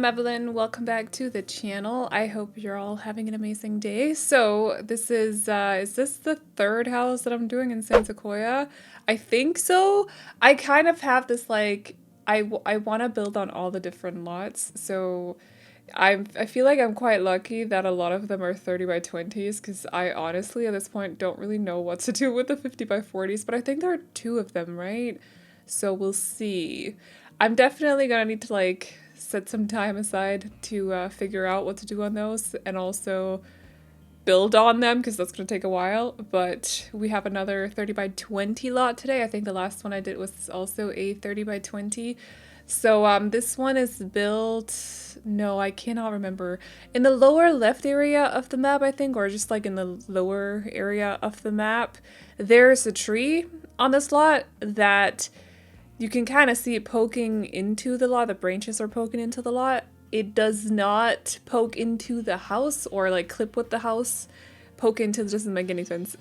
Aveline. Welcome back to the channel. I hope you're all having an amazing day. So this is this the third house that I'm doing in San Sequoia? I think so. I kind of have this like, I want to build on all the different lots. So I feel like I'm quite lucky that a lot of them are 30 by 20s because I honestly at this point don't really know what to do with the 50 by 40s, but I think there are two of them, right? So we'll see. I'm definitely gonna need to like set some time aside to figure out what to do on those and also build on them because that's gonna take a while. But we have another 30 by 20 lot today. I think the last one I did was also a 30 by 20. So this one is built, no, I cannot remember, in the lower left area of the map, I think, or just like in the lower area of the map. There's a tree on this lot that you can kind of see it poking into the lot. The branches are poking into the lot. It does not poke into the house or like clip with the house. Poke into doesn't make any sense.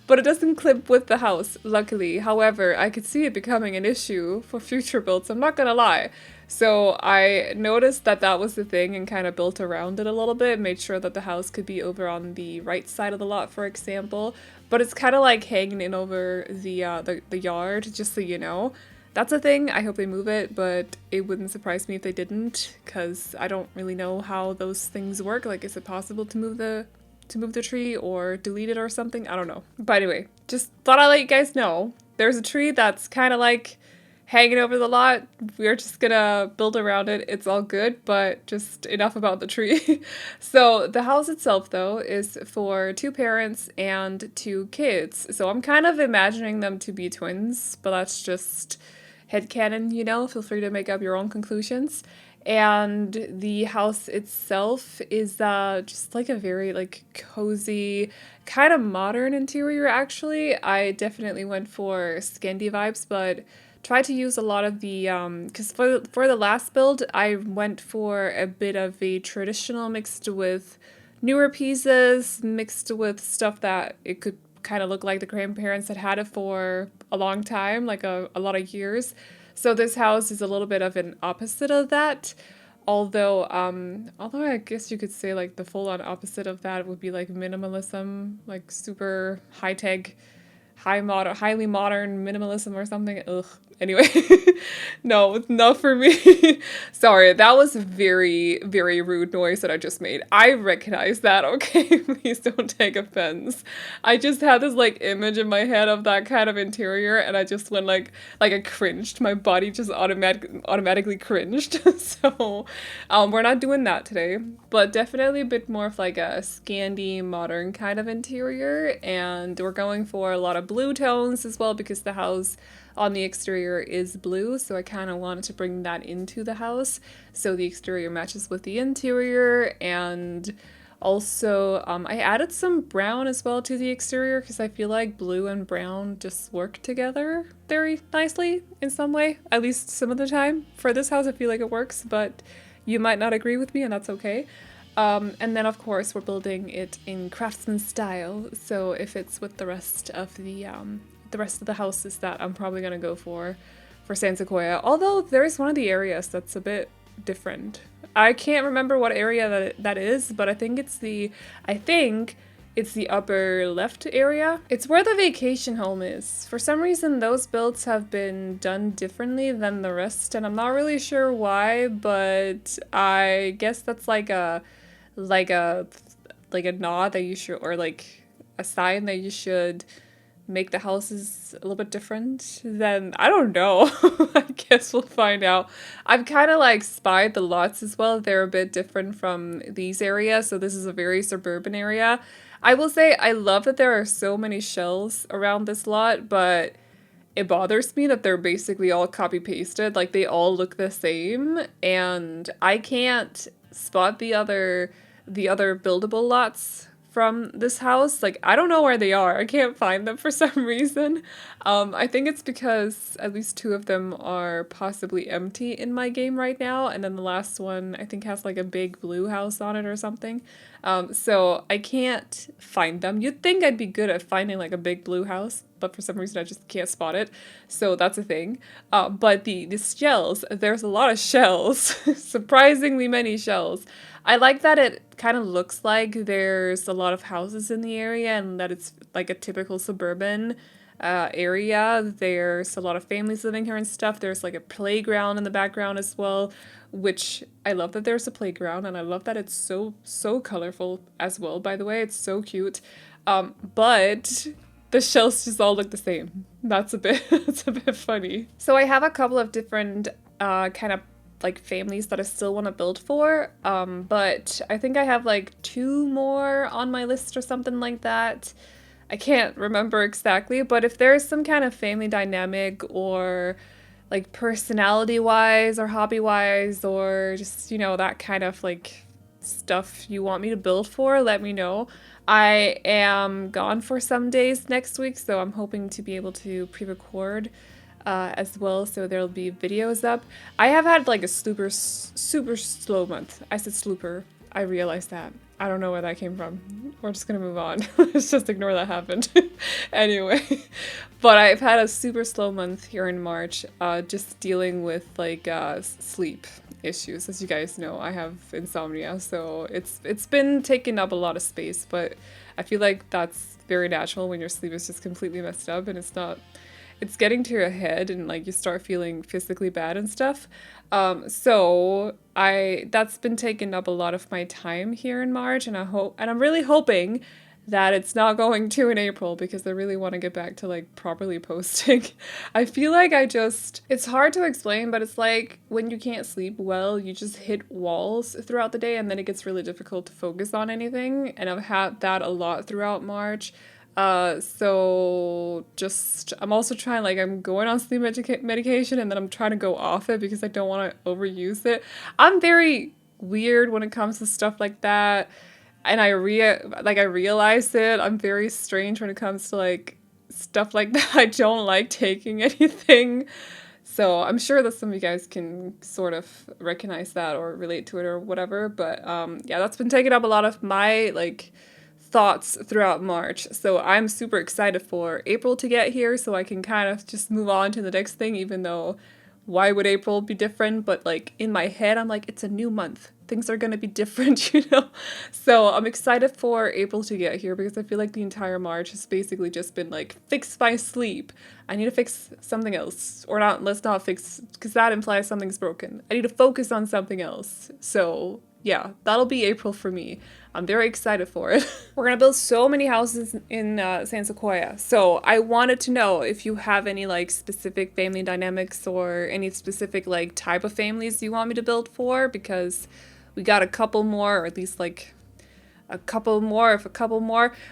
But it doesn't clip with the house, luckily. However, I could see it becoming an issue for future builds, I'm not gonna lie. So I noticed that that was the thing and kind of built around it a little bit, made sure that the house could be over on the right side of the lot, for example. But it's kind of like hanging in over the yard, just so you know. That's a thing. I hope they move it, but it wouldn't surprise me if they didn't, because I don't really know how those things work. Like, is it possible to move the tree or delete it or something? I don't know. But anyway, just thought I'd let you guys know. There's a tree that's kind of like hanging over the lot. We're just gonna build around it. It's all good, but just enough about the tree. So the house itself though is for two parents and two kids. So I'm kind of imagining them to be twins, but that's just headcanon, you know? Feel free to make up your own conclusions. And the house itself is just like a very like cozy, kind of modern interior actually. I definitely went for Scandi vibes, but tried to use a lot of the, because for the last build, I went for a bit of a traditional mixed with newer pieces, mixed with stuff that it could kind of look like the grandparents had had it for a long time, like a lot of years. So this house is a little bit of an opposite of that. Although I guess you could say like the full-on opposite of that would be like minimalism, like super high-tech, highly modern minimalism or something. Ugh. Anyway, no, it's not for me. Sorry, that was a very, very rude noise that I just made. I recognize that, okay? Please don't take offense. I just had this like image in my head of that kind of interior and I just went like I cringed. My body just automatically cringed. So we're not doing that today, but definitely a bit more of like a Scandi modern kind of interior, and we're going for a lot of blue tones as well because the house on the exterior is blue, so I kind of wanted to bring that into the house so the exterior matches with the interior. And also I added some brown as well to the exterior because I feel like blue and brown just work together very nicely in some way, at least some of the time. For this house I feel like it works, but you might not agree with me and that's okay. And then of course we're building it in craftsman style, so if it's with the rest of the houses that I'm probably gonna go for San Sequoia. Although there is one of the areas that's a bit different. I can't remember what area that is, but I think it's the upper left area. It's where the vacation home is. For some reason those builds have been done differently than the rest, and I'm not really sure why, but I guess that's like a nod that you should, or like a sign that you should make the houses a little bit different. Then I don't know. I guess we'll find out. I've kind of like spied the lots as well. They're a bit different from these areas. So this is a very suburban area. I will say I love that there are so many shells around this lot, but it bothers me that they're basically all copy pasted. Like they all look the same and I can't spot the other buildable lots from this house. Like, I don't know where they are. I can't find them for some reason. I think it's because at least two of them are possibly empty in my game right now, and then the last one I think has like a big blue house on it or something. So I can't find them. You'd think I'd be good at finding like a big blue house, but for some reason I just can't spot it. So that's a thing. But the shells, there's a lot of shells, surprisingly many shells. I like that it kind of looks like there's a lot of houses in the area and that it's like a typical suburban area. There's a lot of families living here and stuff. There's like a playground in the background as well, which I love that there's a playground, and I love that it's so colorful as well, by the way. It's so cute. But the shells just all look the same. That's a bit that's a bit funny. So I have a couple of different kind of like families that I still want to build for, but I think I have like 2 more on my list or something like that. I can't remember exactly, but if there's some kind of family dynamic or like personality wise or hobby wise or just, you know, that kind of like stuff you want me to build for, let me know. I am gone for some days next week, so I'm hoping to be able to pre-record as well, so there'll be videos up. I have had like a super slow month. I said slooper. I realized that. I don't know where that came from. We're just gonna move on. Let's just ignore that happened. Anyway, but I've had a super slow month here in March, just dealing with like sleep issues. As you guys know, I have insomnia, so it's been taking up a lot of space, but I feel like that's very natural when your sleep is just completely messed up and it's getting to your head and like you start feeling physically bad and stuff. So that's been taking up a lot of my time here in March, and I'm really hoping that it's not going to in April, because I really want to get back to like properly posting. I feel like it's hard to explain, but it's like when you can't sleep well, you just hit walls throughout the day and then it gets really difficult to focus on anything. And I've had that a lot throughout March. So just, I'm also trying, like, I'm going on sleep medication and then I'm trying to go off it because I don't want to overuse it. I'm very weird when it comes to stuff like that. And I realized it. I'm very strange when it comes to like stuff like that. I don't like taking anything. So I'm sure that some of you guys can sort of recognize that or relate to it or whatever. But yeah, that's been taking up a lot of my like thoughts throughout March. So I'm super excited for April to get here so I can kind of just move on to the next thing, even though why would April be different? But like in my head, I'm like, it's a new month. Things are going to be different, you know? So I'm excited for April to get here because I feel like the entire March has basically just been like, fix my sleep. I need to fix something else. Or not, let's not fix, because that implies something's broken. I need to focus on something else. So yeah, that'll be April for me. I'm very excited for it. We're gonna build so many houses in San Sequoia. So I wanted to know if you have any like specific family dynamics or any specific like type of families you want me to build for, because we got a couple more, or at least like a couple more,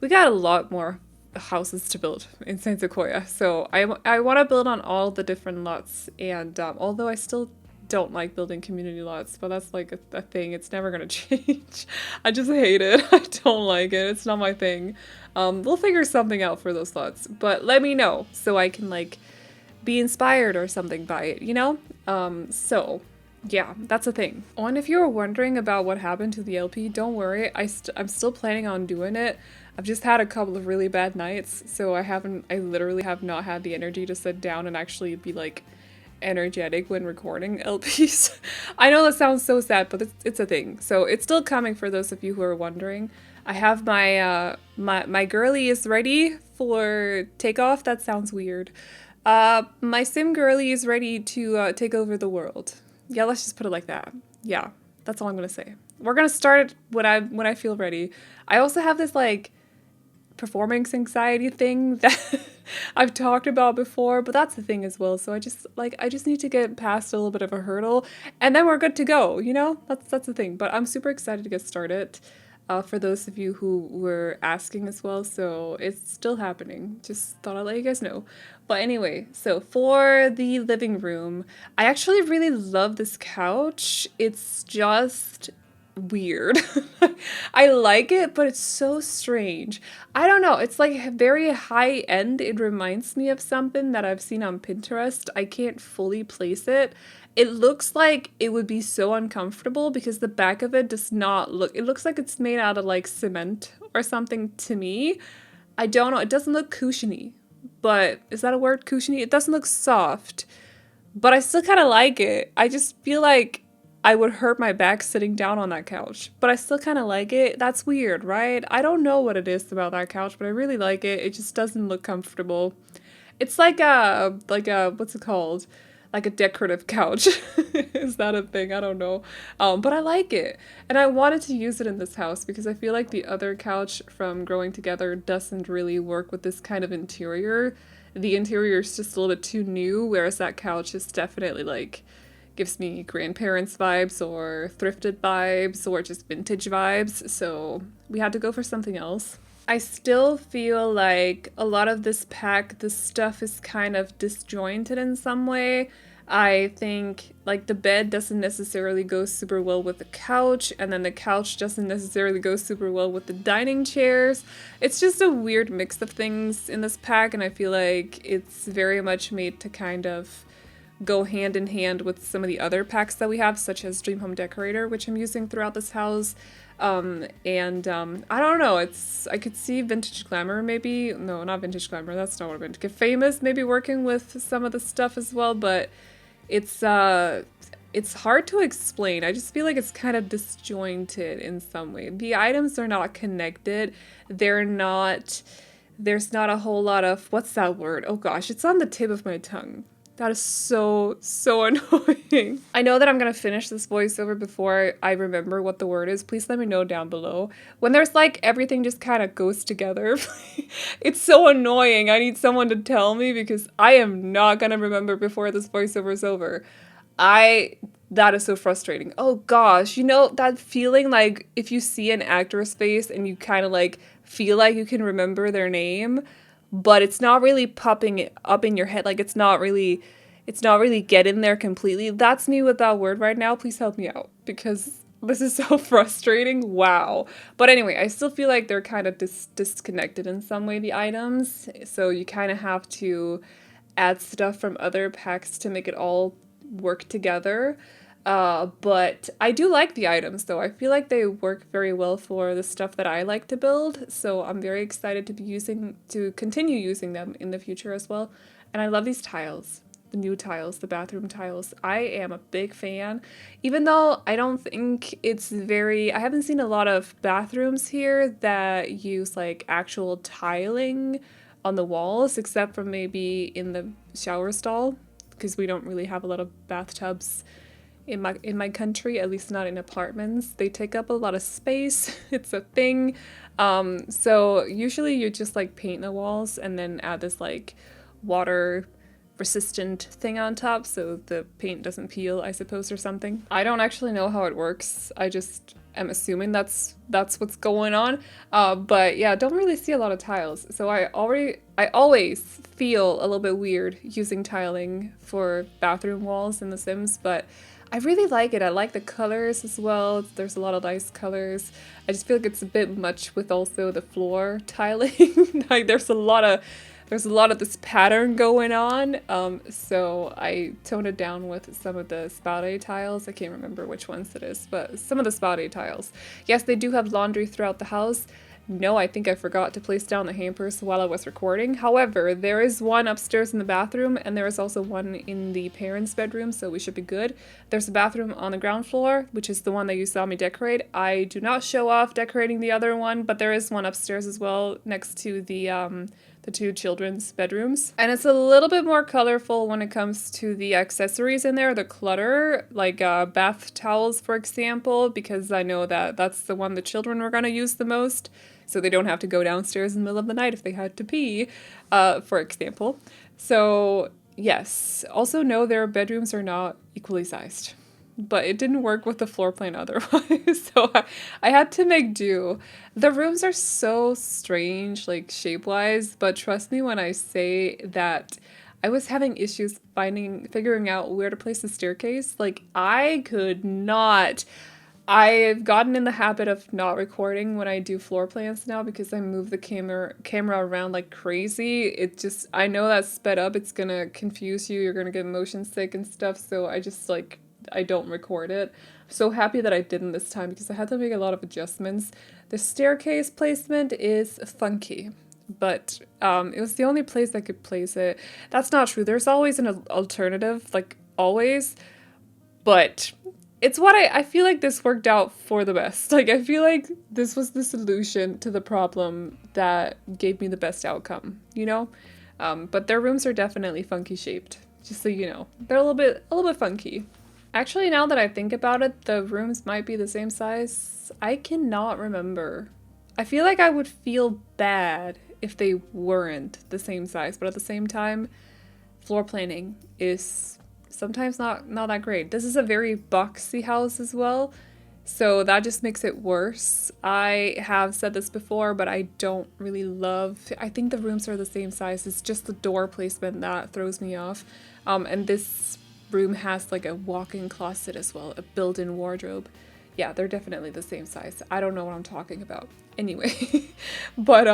we got a lot more houses to build in San Sequoia. So I want to build on all the different lots, and although I still don't like building community lots, but that's like a thing. It's never gonna change. I just hate it. I don't like it. It's not my thing. We'll figure something out for those lots, but let me know so I can like be inspired or something by it, you know? So yeah, that's a thing. Oh, and if you were wondering about what happened to the LP, don't worry. I'm still planning on doing it. I've just had a couple of really bad nights, so I literally have not had the energy to sit down and actually be like energetic when recording LPs. I know that sounds so sad, but it's a thing. So it's still coming for those of you who are wondering. I have my girly is ready for takeoff. That sounds weird. My sim girly is ready to take over the world. Yeah, let's just put it like that. Yeah, that's all I'm gonna say. We're gonna start it when I feel ready. I also have this like performance anxiety thing that I've talked about before, but that's the thing as well. So I just need to get past a little bit of a hurdle and then we're good to go, you know? That's the thing. But I'm super excited to get started. For those of you who were asking as well, so it's still happening. Just thought I'd let you guys know. But anyway, so for the living room, I actually really love this couch. It's just weird. I like it, but it's so strange. I don't know. It's like very high end. It reminds me of something that I've seen on Pinterest. I can't fully place it. It looks like it would be so uncomfortable because the back of it does not look, it looks like it's made out of like cement or something to me. I don't know. It doesn't look cushiony, but is that a word? Cushiony? It doesn't look soft, but I still kind of like it. I just feel like I would hurt my back sitting down on that couch, but I still kind of like it. That's weird, right? I don't know what it is about that couch, but I really like it. It just doesn't look comfortable. It's like a, what's it called? Like a decorative couch. Is that a thing? I don't know. But I like it. And I wanted to use it in this house because I feel like the other couch from Growing Together doesn't really work with this kind of interior. The interior is just a little bit too new, whereas that couch is definitely like, gives me grandparents vibes or thrifted vibes or just vintage vibes. So we had to go for something else. I still feel like a lot of this pack, this stuff is kind of disjointed in some way. I think like the bed doesn't necessarily go super well with the couch, and then the couch doesn't necessarily go super well with the dining chairs. It's just a weird mix of things in this pack, and I feel like it's very much made to kind of go hand in hand with some of the other packs that we have, such as Dream Home Decorator, which I'm using throughout this house. I don't know, I could see Vintage Glamour maybe, no, not Vintage Glamour, that's not what I meant. Get Famous maybe working with some of the stuff as well, but it's hard to explain. I just feel like it's kind of disjointed in some way. The items are not connected. There's not a whole lot of, what's that word? Oh gosh, it's on the tip of my tongue. That is so annoying. I know that I'm gonna finish this voiceover before I remember what the word is. Please let me know down below. When there's like everything just kind of goes together, it's so annoying. I need someone to tell me because I am not gonna remember before this voiceover is over. That is so frustrating. Oh gosh, you know that feeling like if you see an actor's face and you kind of like feel like you can remember their name, but it's not really popping up in your head, like it's not really getting there completely. That's me with that word right now. Please help me out because this is so frustrating. Wow. But anyway, I still feel like they're kind of disconnected in some way, the items. So you kind of have to add stuff from other packs to make it all work together. But I do like the items though. I feel like they work very well for the stuff that I like to build. So I'm very excited to continue using them in the future as well. And I love these tiles, the new tiles, the bathroom tiles. I am a big fan, even though I don't think I haven't seen a lot of bathrooms here that use like actual tiling on the walls, except for maybe in the shower stall, because we don't really have a lot of bathtubs in my country, at least not in apartments. They take up a lot of space. It's a thing. So usually you just like paint the walls and then add this like water resistant thing on top so the paint doesn't peel, I suppose, or something. I don't actually know how it works. I just am assuming that's what's going on. But yeah, don't really see a lot of tiles. So I always feel a little bit weird using tiling for bathroom walls in The Sims, but I really like it. I like the colors as well. There's a lot of nice colors. I just feel like it's a bit much with also the floor tiling. Like there's a lot of this pattern going on. So I toned it down with some of the spade tiles. I can't remember which ones it is, but some of the spade tiles. Yes, they do have laundry throughout the house. No, I think I forgot to place down the hampers while I was recording. However, there is one upstairs in the bathroom and there is also one in the parents' bedroom, so we should be good. There's a bathroom on the ground floor, which is the one that you saw me decorate. I do not show off decorating the other one, but there is one upstairs as well next to the two children's bedrooms. And it's a little bit more colorful when it comes to the accessories in there, the clutter, like bath towels, for example, because I know that that's the one the children were going to use the most, so they don't have to go downstairs in the middle of the night if they had to pee, for example. So yes, also know their bedrooms are not equally sized, but it didn't work with the floor plan otherwise, so I had to make do. The rooms are so strange, like shape-wise, but trust me when I say that I was having issues figuring out where to place the staircase. Like, I could not. I've gotten in the habit of not recording when I do floor plans now because I move the camera around like crazy. I know that sped up, it's gonna confuse you, you're gonna get motion sick and stuff, so I don't record it. I'm so happy that I didn't this time because I had to make a lot of adjustments. The staircase placement is funky. but it was the only place I could place it. That's not true. There's always an alternative, like always, but it's what I feel like this worked out for the best. Like, I feel like this was the solution to the problem that gave me the best outcome, you know? But their rooms are definitely funky shaped, just so you know. They're a little bit funky. Actually, now that I think about it, the rooms might be the same size. I cannot remember. I feel like I would feel bad if they weren't the same size, but at the same time, floor planning is sometimes not that great. This is a very boxy house as well, so that just makes it worse. I have said this before, but I don't really love, I think the rooms are the same size. It's just the door placement that throws me off. And this room has like a walk-in closet as well, a built-in wardrobe. Yeah, they're definitely the same size. I don't know what I'm talking about. Anyway, but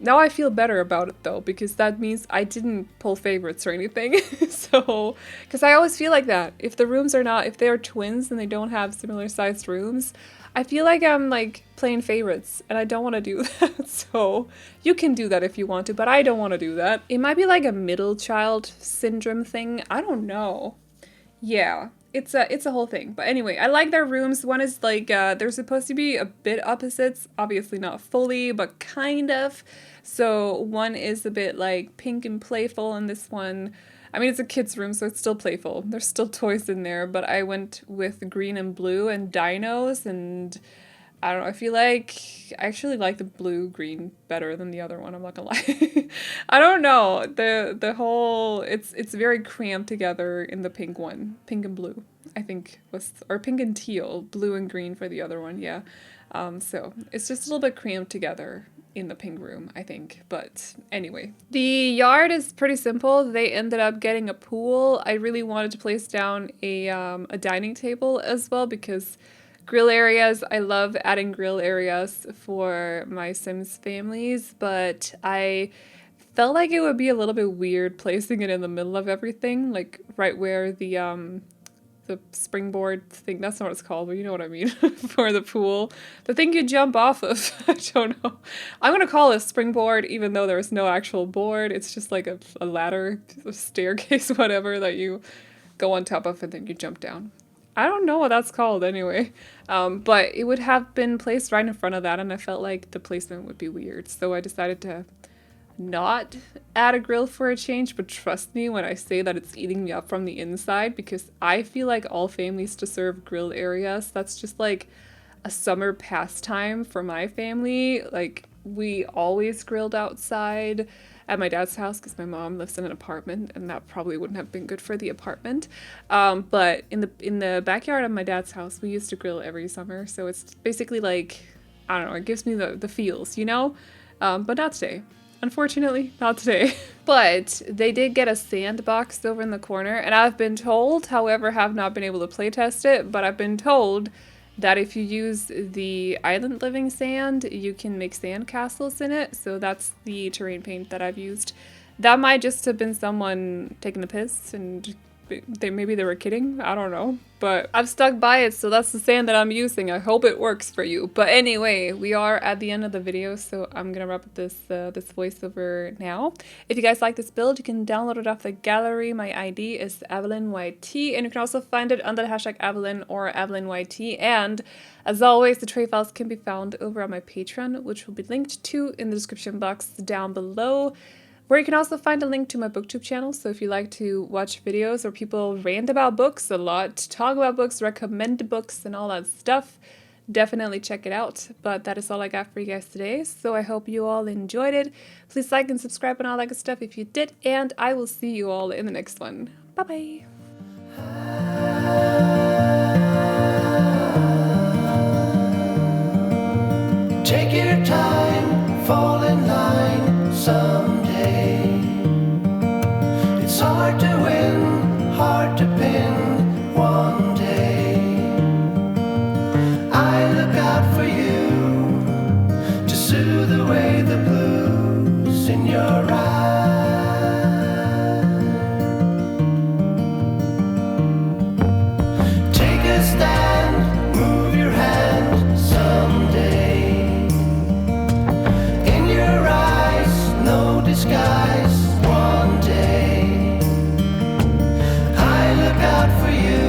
now I feel better about it though, because that means I didn't pull favorites or anything. So, because I always feel like that. If the rooms are not, if they are twins and they don't have similar sized rooms, I feel like I'm like playing favorites and I don't want to do that. So you can do that if you want to, but I don't want to do that. It might be like a middle child syndrome thing. I don't know. Yeah. It's a whole thing. But anyway, I like their rooms. One is like, they're supposed to be a bit opposites. Obviously not fully, but kind of. So one is a bit like pink and playful, and this one, I mean, it's a kid's room, so it's still playful. There's still toys in there, but I went with green and blue and dinos, and I don't know, I feel like I actually like the blue-green better than the other one, I'm not gonna lie. I don't know, the whole, it's very cramped together in the pink one. Pink and blue, I think was, or pink and teal, blue and green for the other one, yeah. So it's just a little bit cramped together in the pink room, I think. But anyway, the yard is pretty simple. They ended up getting a pool. I really wanted to place down a dining table as well, because grill areas, I love adding grill areas for my Sims families, but I felt like it would be a little bit weird placing it in the middle of everything, like right where the springboard thing, that's not what it's called, but you know what I mean, for the pool. The thing you jump off of, I don't know. I'm gonna call it a springboard, even though there's no actual board. It's just like a ladder, a staircase, whatever, that you go on top of and then you jump down. I don't know what that's called anyway, but it would have been placed right in front of that, and I felt like the placement would be weird, so I decided to not add a grill for a change. But trust me when I say that it's eating me up from the inside, because I feel like all families deserve grill areas. That's just like a summer pastime for my family. Like, we always grilled outside at my dad's house because my mom lives in an apartment, and that probably wouldn't have been good for the apartment. But in the backyard of my dad's house, we used to grill every summer. So it's basically like, I don't know, it gives me the feels, you know? But not today. Unfortunately, not today. But they did get a sandbox over in the corner, and I've been told, however, have not been able to play test it, but I've been told that if you use the island living sand, you can make sand castles in it. So that's the terrain paint that I've used. That might just have been someone taking the piss, and maybe they were kidding, I don't know, but I've stuck by it, so that's the sand that I'm using. I hope it works for you. But anyway, we are at the end of the video, so I'm gonna wrap up this voiceover now. If you guys like this build, you can download it off the gallery. My ID is AvelineYT, and you can also find it under the hashtag Aveline or AvelineYT. And as always, the tray files can be found over on my Patreon, which will be linked to in the description box down below, where you can also find a link to my booktube channel. So if you like to watch videos where people rant about books a lot, talk about books, recommend books, and all that stuff, definitely check it out. But that is all I got for you guys today, so I hope you all enjoyed it. Please like and subscribe and all that good stuff if you did, and I will see you all in the next one. Bye bye. Take your time, fall in line someday. It's hard to win, hard to pin one day. I look out for you to soothe away the blues in your eyes. Take a stand, move your hand someday. In your eyes, out for you